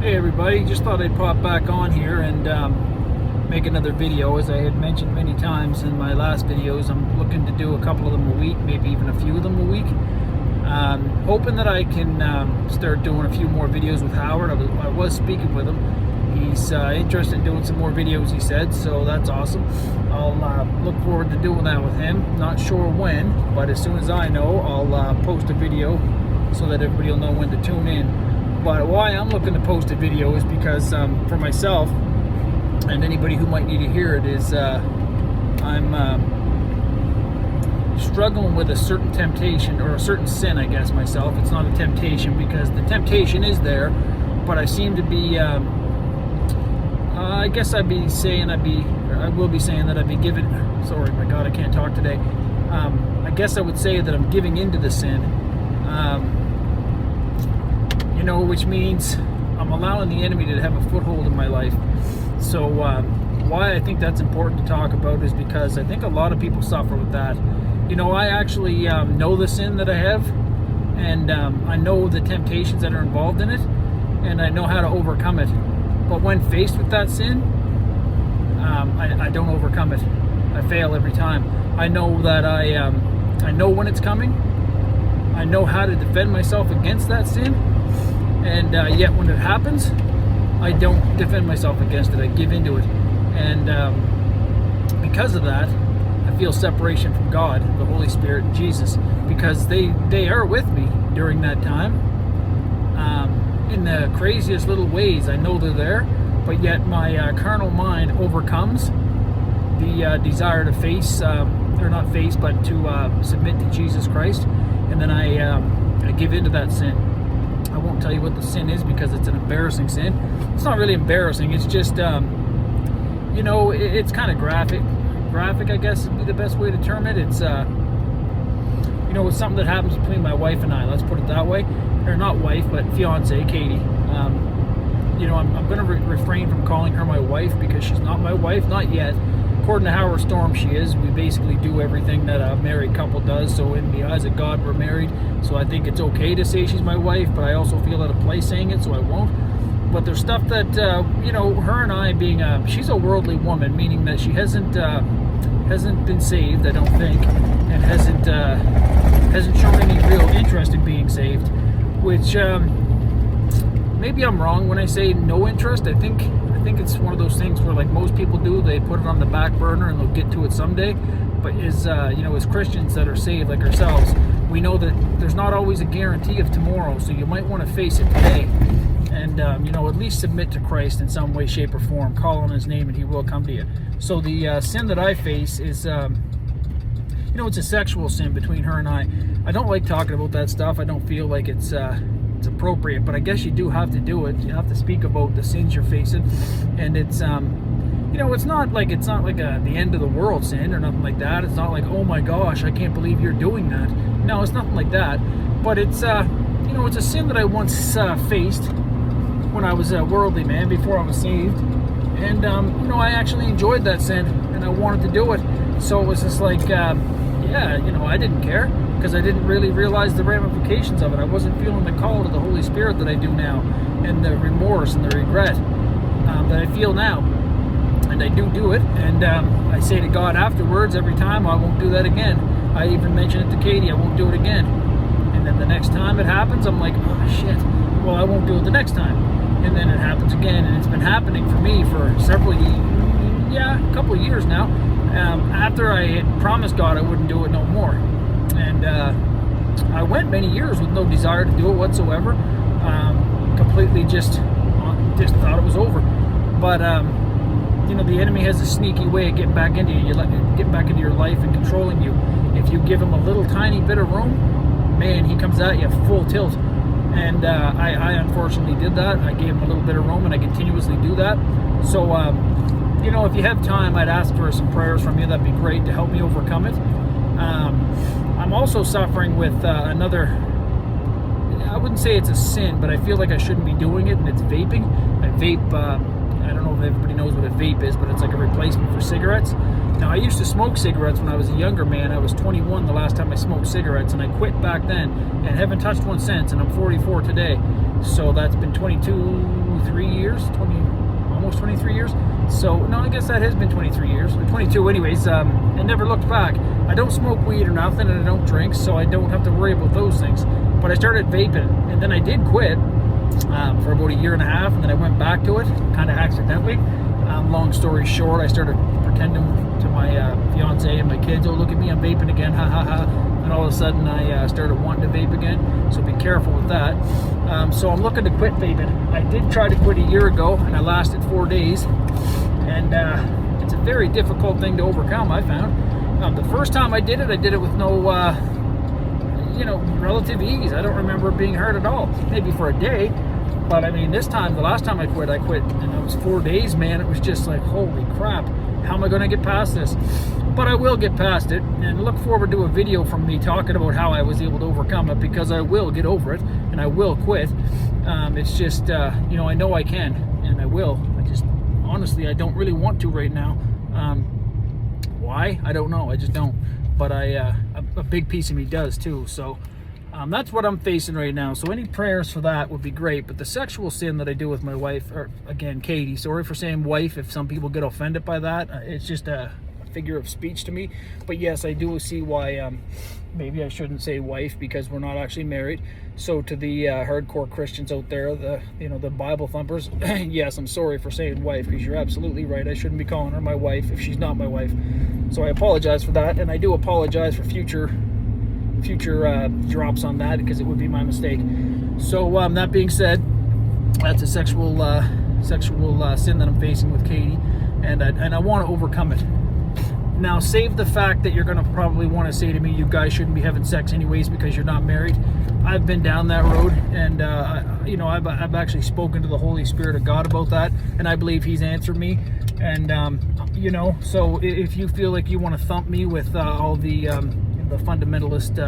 Hey everybody, just thought I'd pop back on here and make another video. As I had mentioned many times in my last videos, I'm looking to do a couple of them a week, maybe even a few of them a week. Hoping that I can start doing a few more videos with Howard. I was speaking with him. He's interested in doing some more videos, he said, so that's awesome. I'll look forward to doing that with him. Not sure when, but as soon as I know, I'll post a video so that everybody will know when to tune in. But why I'm looking to post a video is because for myself and anybody who might need to hear it is I'm struggling with a certain temptation or a certain sin, I guess, myself. It's not a temptation because the temptation is there, but I seem to be I guess I will be saying that I'd be giving, sorry, my God, I can't talk today. I guess I would say that I'm giving into the sin. Which means I'm allowing the enemy to have a foothold in my life. So why I think that's important to talk about is because I think a lot of people suffer with that. I actually know the sin that I have, and I know the temptations that are involved in it, and I know how to overcome it. But when faced with that sin, I don't overcome it. I fail every time. I know that I know when it's coming. I know how to defend myself against that sin. And yet when it happens, I don't defend myself against it. I give into it. And because of that, I feel separation from God, the Holy Spirit, and Jesus, because they are with me during that time. In the craziest little ways, I know they're there, but yet my carnal mind overcomes the desire to but to submit to Jesus Christ. And then I give into that sin. I won't tell you what the sin is because it's an embarrassing sin. It's not really embarrassing. It's just, it's kind of graphic. Graphic, I guess, would be the best way to term it. It's, it's something that happens between my wife and I. Let's put it that way. Or not wife, but fiance, Katie. I'm going to refrain from calling her my wife because she's not my wife, not yet. According to Howard Storm, she is. We basically do everything that a married couple does. So in the eyes of God, we're married. So I think it's okay to say she's my wife, but I also feel out of place saying it, so I won't. But there's stuff that, her and I being, she's a worldly woman, meaning that she hasn't been saved, I don't think, and hasn't shown any real interest in being saved, which maybe I'm wrong when I say no interest. I think it's one of those things where, like most people do, they put it on the back burner and they'll get to it someday. But as Christians that are saved like ourselves, we know that there's not always a guarantee of tomorrow, so you might want to face it today. And, at least submit to Christ in some way, shape, or form. Call on His name and He will come to you. So the sin that I face is, it's a sexual sin between her and I. I don't like talking about that stuff. I don't feel like it's appropriate, but I guess you do have to do it. You have to speak about the sins you're facing, and it's it's not like the end of the world sin or nothing like that. It's not like, oh my gosh, I can't believe you're doing that. No, it's nothing like that. But it's it's a sin that I once faced when I was a worldly man before I was saved, and I actually enjoyed that sin and I wanted to do it. So it was just like I didn't care, because I didn't really realize the ramifications of it. I wasn't feeling the call to the Holy Spirit that I do now, and the remorse and the regret that I feel now. And I do it, and I say to God afterwards every time, I won't do that again. I even mention it to Katie, I won't do it again. And then the next time it happens, I'm like, oh shit, well, I won't do it the next time. And then it happens again, and it's been happening for me for a couple of years now. After I had promised God I wouldn't do it no more. And I went many years with no desire to do it whatsoever. Completely just thought it was over. But the enemy has a sneaky way of getting back into you, getting back into your life and controlling you. If you give him a little tiny bit of room, man, he comes at you full tilt. And I unfortunately did that. I gave him a little bit of room, and I continuously do that. So if you have time, I'd ask for some prayers from you. That'd be great to help me overcome it. I'm also suffering with another, I wouldn't say it's a sin, but I feel like I shouldn't be doing it, and it's vaping. I vape, I don't know if everybody knows what a vape is, but it's like a replacement for cigarettes. Now, I used to smoke cigarettes when I was a younger man. I was 21 the last time I smoked cigarettes, and I quit back then and haven't touched one since, and I'm 44 today. So that's been 23 years, almost 23 years. So no, I guess that has been 23 years, or 22 anyways. And never looked back. I don't smoke weed or nothing, and I don't drink, so I don't have to worry about those things. But I started vaping, and then I did quit for about a year and a half, and then I went back to it, kind of accidentally. Long story short, I started pretending to my fiance and my kids, oh, look at me, I'm vaping again, ha ha ha. And all of a sudden I started wanting to vape again, so be careful with that. So I'm looking to quit vaping. I did try to quit a year ago, and I lasted 4 days, and it's a very difficult thing to overcome, I found. The first time I did it with no relative ease. I don't remember being hurt at all, maybe for a day. But I mean, the last time I quit, and it was 4 days, man. It was just like, holy crap, how am I going to get past this? But I will get past it, and look forward to a video from me talking about how I was able to overcome it, because I will get over it, and I will quit. It's just, I know I can, and I will. Honestly, I don't really want to right now. Why? I don't know. I just don't. But a big piece of me does too. So that's what I'm facing right now. So any prayers for that would be great. But the sexual sin that I do with my wife, or again, Katie, sorry for saying wife if some people get offended by that. It's just a figure of speech to me. But yes, I do see why maybe I shouldn't say wife, because we're not actually married. So to the hardcore Christians out there, the Bible thumpers, yes, I'm sorry for saying wife, because you're absolutely right. I shouldn't be calling her my wife if she's not my wife. So I apologize for that, and I do apologize for future drops on that, because it would be my mistake. So that being said, that's a sexual sin that I'm facing with Katie, and I want to overcome it. Now, save the fact that you're going to probably want to say to me, you guys shouldn't be having sex anyways because you're not married. I've been down that road, and I've actually spoken to the Holy Spirit of God about that, and I believe He's answered me. And so if you feel like you want to thump me with all the fundamentalist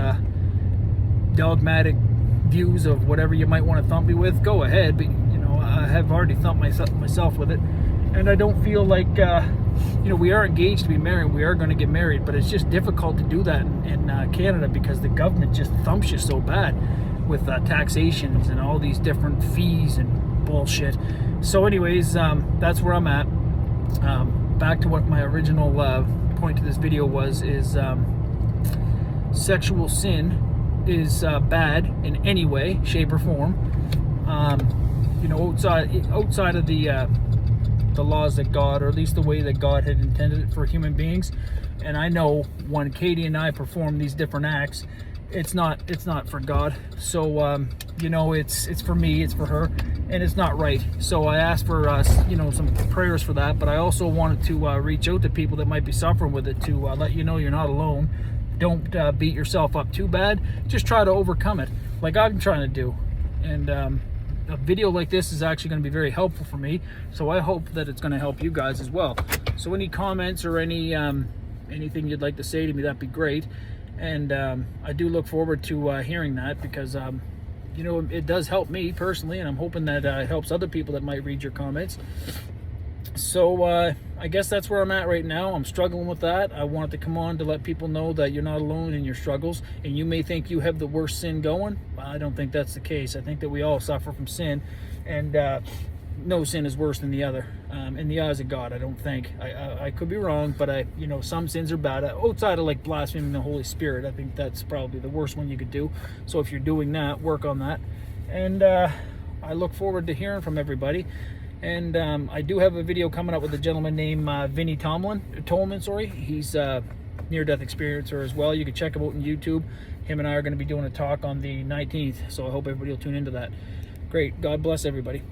dogmatic views of whatever you might want to thump me with, go ahead. But I have already thumped myself with it, and I don't feel like we are engaged to be married. We are going to get married, but it's just difficult to do that in Canada, because the government just thumps you so bad with taxations and all these different fees and bullshit. So anyways, that's where I'm at. Back to what my original point to this video is sexual sin is bad in any way, shape, or form. Outside of the laws that God, or at least the way that God had intended it for human beings. And I know when Katie and I perform these different acts, it's not for God. So it's for me, it's for her, and it's not right. So I asked for some prayers for that, but I also wanted to reach out to people that might be suffering with it, to let you know you're not alone. Don't beat yourself up too bad. Just try to overcome it, like I'm trying to do. And a video like this is actually going to be very helpful for me, so I hope that it's going to help you guys as well. So any comments or anything you'd like to say to me, that'd be great. And I do look forward to hearing that, because it does help me personally, and I'm hoping that it helps other people that might read your comments. So I guess that's where I'm at right now. I'm struggling with that. I wanted to come on to let people know that you're not alone in your struggles, and you may think you have the worst sin going. I don't think that's the case. I think that we all suffer from sin, and no sin is worse than the other in the eyes of God. I don't think. I could be wrong, but some sins are bad. Outside of like blaspheming the Holy Spirit, I think that's probably the worst one you could do. So if you're doing that, work on that. And I look forward to hearing from everybody. And I do have a video coming up with a gentleman named Vinny Tolman. He's a near-death experiencer as well. You can check him out on YouTube. Him and I are going to be doing a talk on the 19th, so I hope everybody will tune into that. Great. God bless everybody.